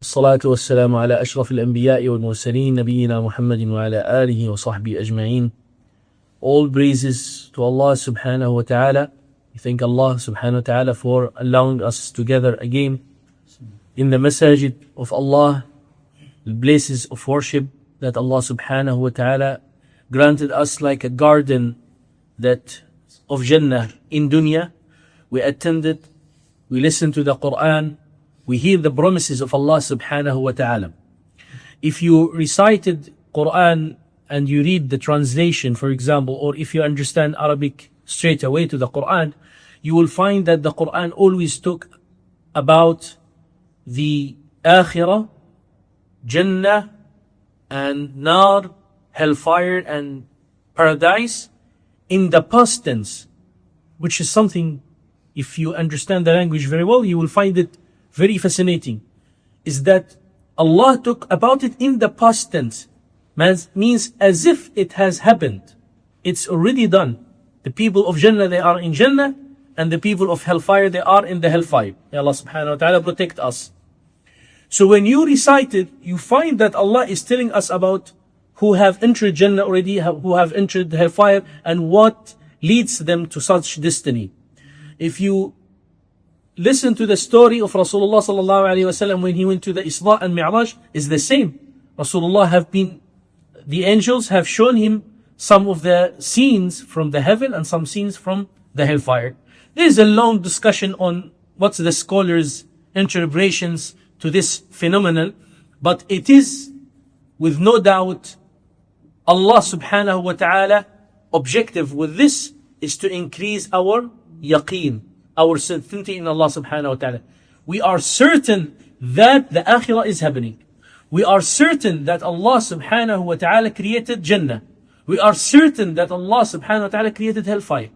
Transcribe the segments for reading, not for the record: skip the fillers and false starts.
الصلاة والسلام على أشرف الأنبياء والمرسلين نبينا محمد وعلى آله وصحبه أجمعين. All praises to Allah subhanahu wa ta'ala. We thank Allah subhanahu wa ta'ala for allowing us together again in the masajid of Allah, the places of worship that Allah subhanahu wa ta'ala granted us like a garden that of Jannah in dunya. We attended, we listened to the Quran, we hear the promises of Allah subhanahu wa ta'ala. If you recited Quran and you read the translation, for example, or if you understand Arabic straight away to the Quran, you will find that the Quran always talk about the Akhirah, Jannah, and Nar, hellfire, and paradise in the past tense, which is something, if you understand the language very well, you will find it very fascinating. Is that Allah talk about it in the past tense, means as if it has happened. It's already done. The people of Jannah, they are in Jannah, and the people of hellfire, they are in the hellfire. May Allah subhanahu wa ta'ala protect us. So when you recite it, you find that Allah is telling us about who have entered Jannah already, who have entered the hellfire, and what leads them to such destiny. If you listen to the story of Rasulullah sallallahu alaihi wasallam when he went to the Isra and Mi'raj, is the same. The angels have shown him some of the scenes from the heaven and some scenes from the hellfire. There is a long discussion on what's the scholars' interpretations to this phenomenon, but it is with no doubt Allah subhanahu wa ta'ala objective with this is to increase our yaqeen, our certainty in Allah subhanahu wa ta'ala. We are certain that the akhirah is happening. We are certain that Allah subhanahu wa ta'ala created Jannah. We are certain that Allah subhanahu wa ta'ala created hellfire.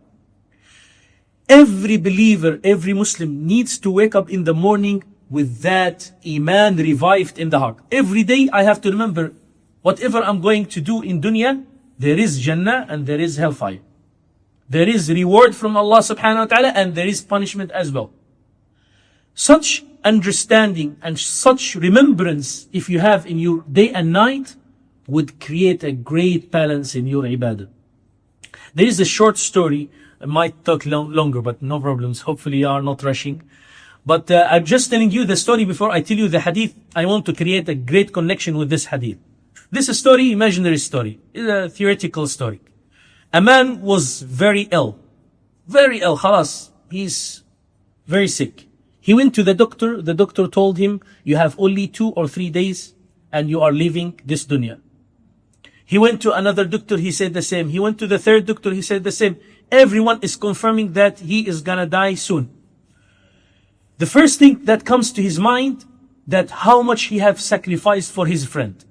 Every believer, every Muslim needs to wake up in the morning with that iman revived in the heart. Every day I have to remember, whatever I'm going to do in dunya, there is Jannah and there is hellfire. There is reward from Allah subhanahu wa ta'ala and there is punishment as well. Such understanding and such remembrance, if you have in your day and night, would create a great balance in your ibadah. There is a short story. I might talk longer, but no problems. Hopefully you are not rushing. But I'm just telling you the story before I tell you the hadith. I want to create a great connection with this hadith. This story, imaginary story, is a theoretical story. A man was very ill. Very ill, khalas. He's very sick. He went to the doctor. The doctor told him, you have only 2 or 3 days and you are leaving this dunya. He went to another doctor, he said the same. He went to the third doctor, he said the same. Everyone is confirming that he is gonna die soon. The first thing that comes to his mind, that how much he have sacrificed for his friend.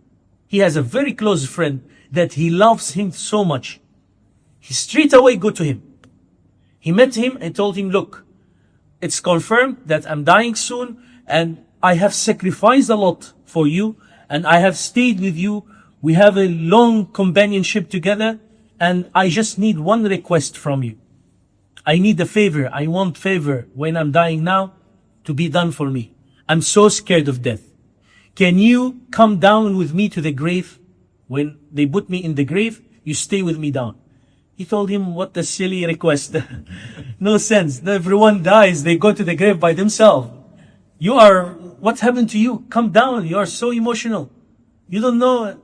He has a very close friend that he loves him so much. He straight away go to him. He met him and told him, look, it's confirmed that I'm dying soon and I have sacrificed a lot for you and I have stayed with you. We have a long companionship together and I just need one request from you. I need a favor. I want favor when I'm dying now to be done for me. I'm so scared of death. Can you come down with me to the grave? When they put me in the grave, you stay with me down. He told him, what a silly request. No sense. Everyone dies. They go to the grave by themselves. What happened to you? Come down. You are so emotional. You don't know.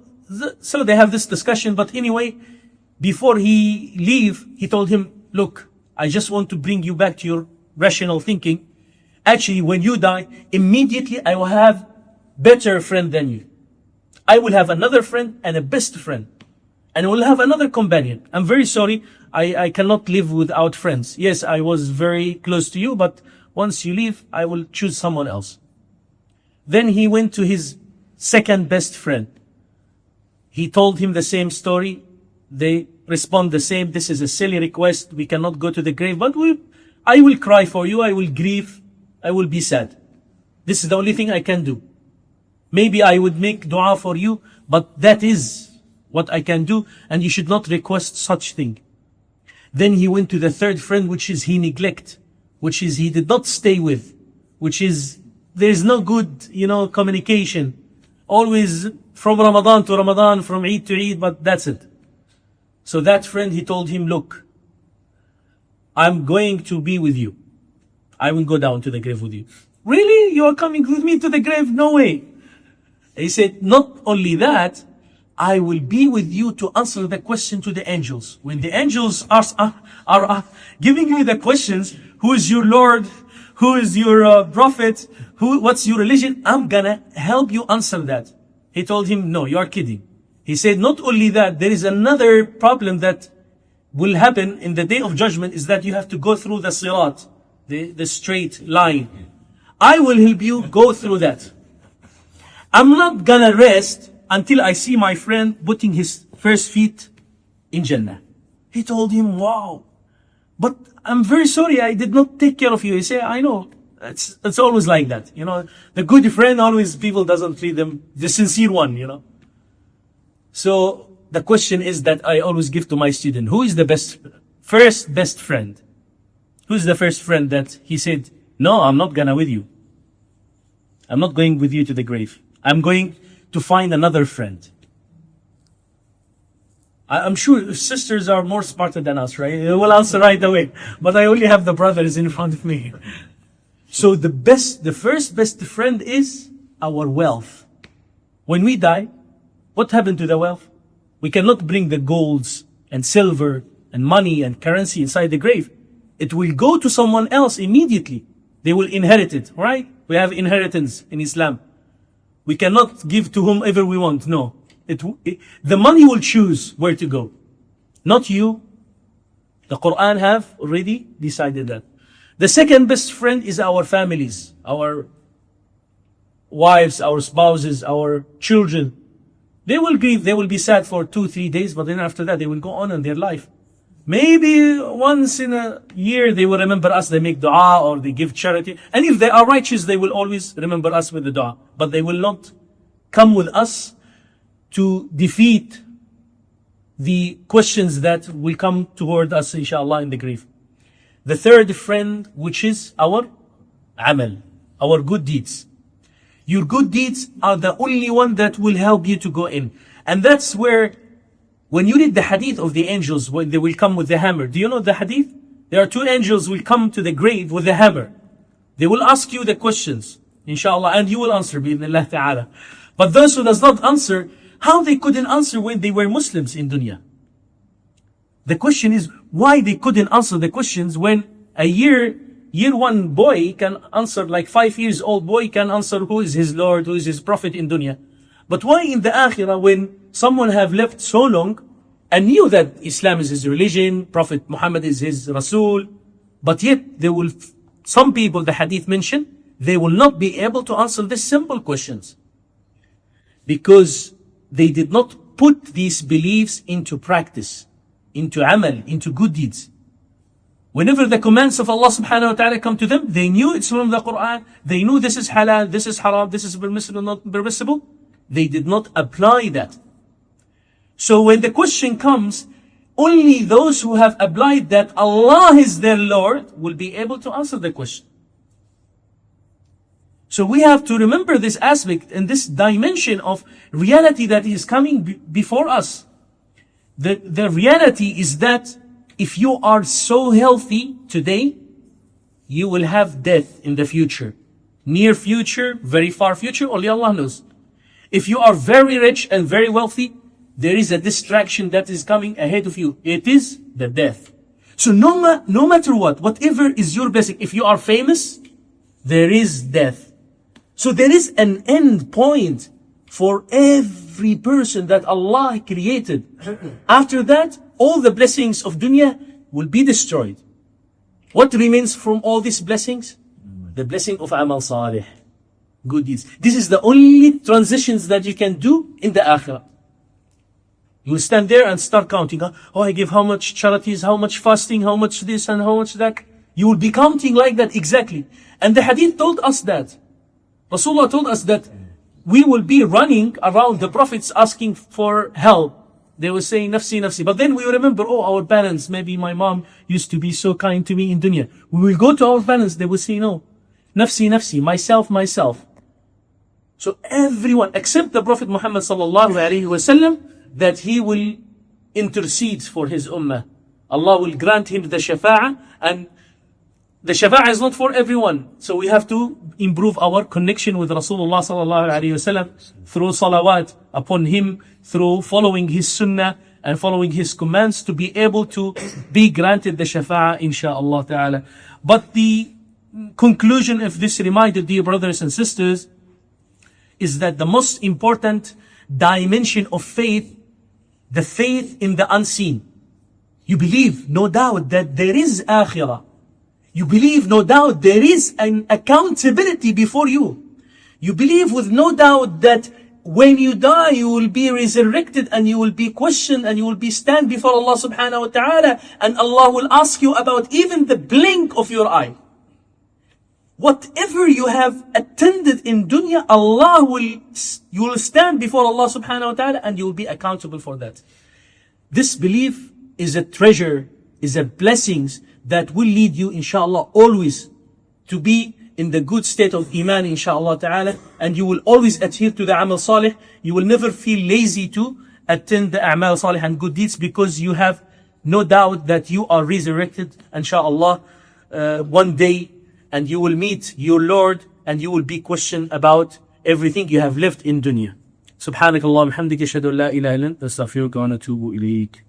So they have this discussion. But anyway, before he leave, he told him, look, I just want to bring you back to your rational thinking. Actually, when you die, immediately I will have better friend than you. I will have another friend and a best friend. And I will have another companion. I'm very sorry. I cannot live without friends. Yes, I was very close to you, but once you leave, I will choose someone else. Then he went to his second best friend. He told him the same story. They respond the same. This is a silly request. We cannot go to the grave, but I will cry for you. I will grieve. I will be sad. This is the only thing I can do. Maybe I would make dua for you, but that is what I can do, and you should not request such thing. Then he went to the third friend, which is he neglect, which is he did not stay with, which is there is no good, communication. Always from Ramadan to Ramadan, from Eid to Eid, but that's it. So that friend, he told him, look, I'm going to be with you. I will go down to the grave with you. Really? You are coming with me to the grave? No way. He said, not only that, I will be with you to answer the question to the angels. When the angels are giving you the questions, who is your Lord? Who is your prophet? What's your religion? I'm gonna help you answer that. He told him, no, you are kidding. He said, not only that, there is another problem that will happen in the day of judgment, is that you have to go through the sirat, the straight line. I will help you go through that. I'm not gonna rest until I see my friend putting his first feet in Jannah. He told him, wow, but I'm very sorry, I did not take care of you. He said, I know, it's always like that. The good friend always, people doesn't treat them, the sincere one, So the question is that I always give to my student, who is the first best friend? Who's the first friend that he said, no, I'm not gonna with you. I'm not going with you to the grave. I'm going to find another friend. I'm sure sisters are more smarter than us, right? They will answer right away. But I only have the brothers in front of me. So the first best friend is our wealth. When we die, what happened to the wealth? We cannot bring the golds and silver and money and currency inside the grave. It will go to someone else immediately. They will inherit it, right? We have inheritance in Islam. We cannot give to whomever we want. No. The money will choose where to go. Not you. The Quran have already decided that. The second best friend is our families, our wives, our spouses, our children. They will grieve, they will be sad for 2-3 days, but then after that they will go on in their life. Maybe once in a year they will remember us, they make dua or they give charity. And if they are righteous, they will always remember us with the dua. But they will not come with us to defeat the questions that will come toward us, inshallah, in the grave. The third friend, which is our amal, our good deeds. Your good deeds are the only one that will help you to go in. And that's where, when you read the hadith of the angels, when they will come with the hammer. Do you know the hadith? There are 2 angels will come to the grave with the hammer. They will ask you the questions, inshallah, and you will answer, bi'idhnillah ta'ala. But those who does not answer, how they couldn't answer when they were Muslims in dunya? The question is, why they couldn't answer the questions when a year 1 boy can answer, like 5 years old boy can answer who is his Lord, who is his Prophet in dunya. But why in the akhirah, when someone have lived so long and knew that Islam is his religion, Prophet Muhammad is his Rasul, but yet some people, the hadith mentioned, they will not be able to answer these simple questions. Because they did not put these beliefs into practice, into amal, into good deeds. Whenever the commands of Allah subhanahu wa ta'ala come to them, they knew it's from the Quran, they knew this is halal, this is haram, this is permissible, not permissible. They did not apply that. So when the question comes, only those who have applied that Allah is their Lord will be able to answer the question. So we have to remember this aspect and this dimension of reality that is coming before us. The reality is that if you are so healthy today, you will have death in the future. Near future, very far future, only Allah knows. If you are very rich and very wealthy, there is a distraction that is coming ahead of you. It is the death. So no matter whatever is your blessing, if you are famous, there is death. So there is an end point for every person that Allah created. After that, all the blessings of dunya will be destroyed. What remains from all these blessings? The blessing of amal salih, good deeds. This is the only transitions that you can do in the akhirah. You will stand there and start counting. Oh, I give how much charities, how much fasting, how much this and how much that. You will be counting like that exactly. And the hadith told us that. Rasulullah told us that we will be running around the prophets asking for help. They will say, nafsi, nafsi. But then we will remember, oh, our parents, maybe my mom used to be so kind to me in dunya. We will go to our parents, they will say, no. Nafsi, nafsi, myself, myself. So everyone, except the Prophet Muhammad sallallahu alaihi wasallam, that he will intercede for his ummah. Allah will grant him the shafa'ah, and the shafa'ah is not for everyone. So we have to improve our connection with Rasulullah sallallahu alaihi wasallam through salawat upon him, through following his sunnah and following his commands to be able to be granted the shafa'ah, insha'Allah ta'ala. But the conclusion of this reminder, dear brothers and sisters, is that the most important dimension of faith, the faith in the unseen. You believe, no doubt, that there is akhirah. You believe, no doubt, there is an accountability before you. You believe with no doubt that when you die, you will be resurrected and you will be questioned and you will be stand before Allah subhanahu wa ta'ala, and Allah will ask you about even the blink of your eye. Whatever you have attended in dunya, you will stand before Allah subhanahu wa ta'ala and you will be accountable for that. This belief is a treasure, is a blessings that will lead you, inshallah, always to be in the good state of iman, inshallah ta'ala, and you will always adhere to the amal salih. You will never feel lazy to attend the amal salih and good deeds, because you have no doubt that you are resurrected, inshallah, one day, and you will meet your Lord and you will be questioned about everything you have lived in dunya. Subhanakallah, bihamdika, ashhadu an la ilaha illa anta, astaghfiruka wa atubu ilayk.